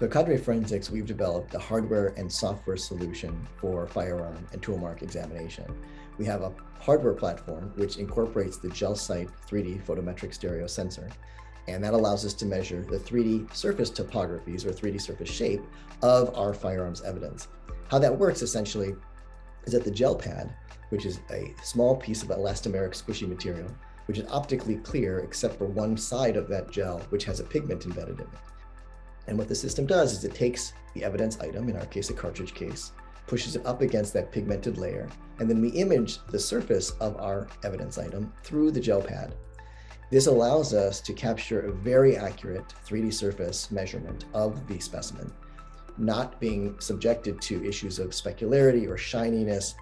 So at Cadre Forensics, we've developed a hardware and software solution for firearm and tool mark examination. We have a hardware platform which incorporates the GelSight 3D photometric stereo sensor, and that allows us to measure the 3D surface topographies or 3D surface shape of our firearms evidence. How that works essentially is that the gel pad, which is a small piece of elastomeric squishy material, which is optically clear except for one side of that gel, which has a pigment embedded in it. And what the system does is it takes the evidence item, in our case a cartridge case, pushes it up against that pigmented layer, and then we image the surface of our evidence item through the gel pad. This allows us to capture a very accurate 3D surface measurement of the specimen, not being subjected to issues of specularity or shininess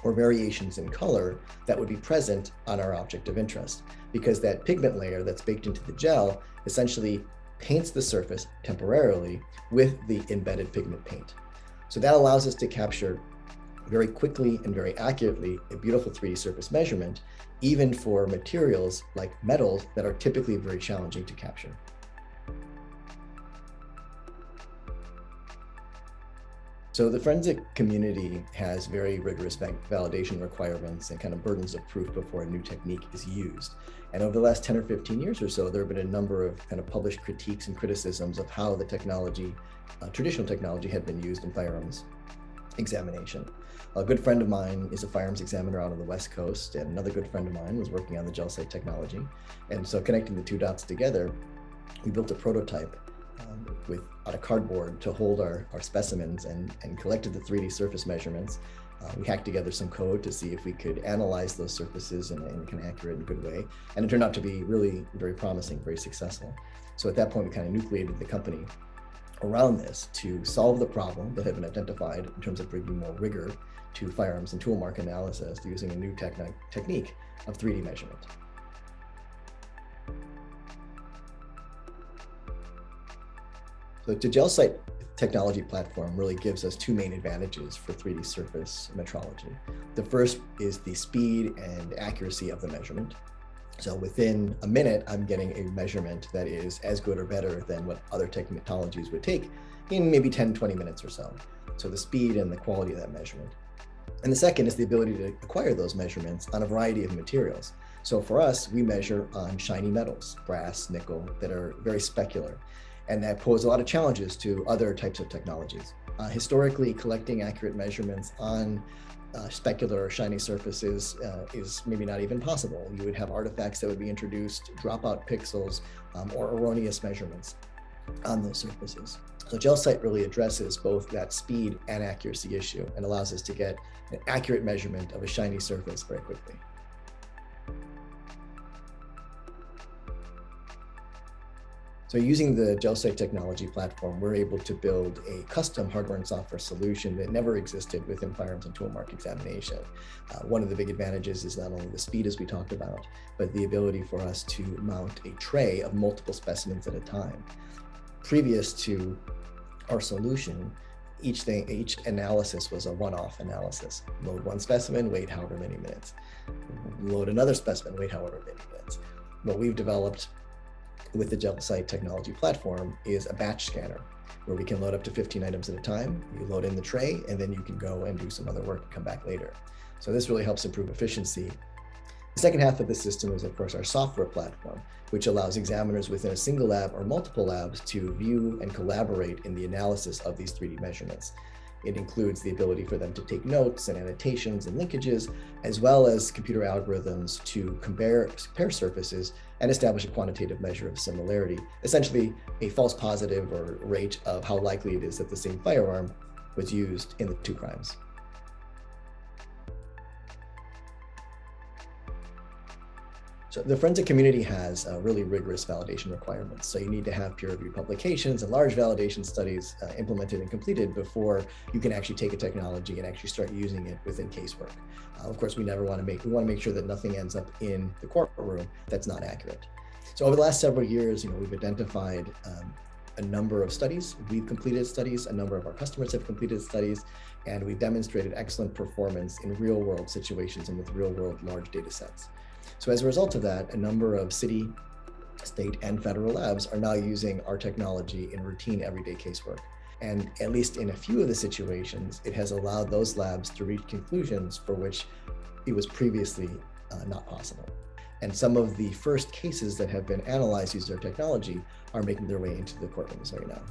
or variations in color that would be present on our object of interest, because that pigment layer that's baked into the gel essentially paints the surface temporarily with the embedded pigment paint. So that allows us to capture very quickly and very accurately a beautiful 3D surface measurement, even for materials like metals that are typically very challenging to capture. So the forensic community has very rigorous validation requirements and kind of burdens of proof before a new technique is used. And over the last 10 or 15 years or so, there have been a number of kind of published critiques and criticisms of how the technology, traditional technology, had been used in firearms examination. A good friend of mine is a firearms examiner out on the West Coast, and another good friend of mine was working on the GelSight technology. And so connecting the two dots together, we built a prototype out of cardboard to hold our specimens and collected the 3D surface measurements. We hacked together some code to see if we could analyze those surfaces in an accurate and good way. And it turned out to be really very promising, very successful. So at that point, we kind of nucleated the company around this to solve the problem that had been identified in terms of bringing more rigor to firearms and tool mark analysis using a new technique of 3D measurement. So the GelSight technology platform really gives us two main advantages for 3D surface metrology. The first is the speed and accuracy of the measurement. So within a minute, I'm getting a measurement that is as good or better than what other technologies would take in maybe 10, 20 minutes or so. So the speed and the quality of that measurement. And the second is the ability to acquire those measurements on a variety of materials. So for us, we measure on shiny metals, brass, nickel, that are very specular. And that pose a lot of challenges to other types of technologies. Historically, collecting accurate measurements on specular or shiny surfaces is maybe not even possible. You would have artifacts that would be introduced, dropout pixels, or erroneous measurements on those surfaces. So GelSight really addresses both that speed and accuracy issue and allows us to get an accurate measurement of a shiny surface very quickly. So using the GelSight technology platform, we're able to build a custom hardware and software solution that never existed within firearms and tool mark examination. One of the big advantages is not only the speed, as we talked about, but the ability for us to mount a tray of multiple specimens at a time. Previous to our solution, each analysis was a one-off analysis. Load one specimen, wait however many minutes. Load another specimen, wait however many minutes. What we've developed with the GelSight technology platform is a batch scanner where we can load up to 15 items at a time. You load in the tray and then you can go and do some other work and come back later. So this really helps improve efficiency. The second half of the system is, of course, our software platform, which allows examiners within a single lab or multiple labs to view and collaborate in the analysis of these 3D measurements. It includes the ability for them to take notes and annotations and linkages, as well as computer algorithms to compare surfaces and establish a quantitative measure of similarity, essentially a false positive or rate of how likely it is that the same firearm was used in the two crimes. So the forensic community has really rigorous validation requirements. So you need to have peer-reviewed publications and large validation studies implemented and completed before you can actually take a technology and actually start using it within casework. Of course, we want to make sure that nothing ends up in the courtroom that's not accurate. So over the last several years, we've identified a number of studies. We've completed studies. A number of our customers have completed studies, and we've demonstrated excellent performance in real-world situations and with real-world large data sets. So as a result of that, a number of city state and federal labs are now using our technology in routine everyday casework. And at least in a few of the situations, it has allowed those labs to reach conclusions for which it was previously not possible. And some of the first cases that have been analyzed using our technology are making their way into the courtrooms right now.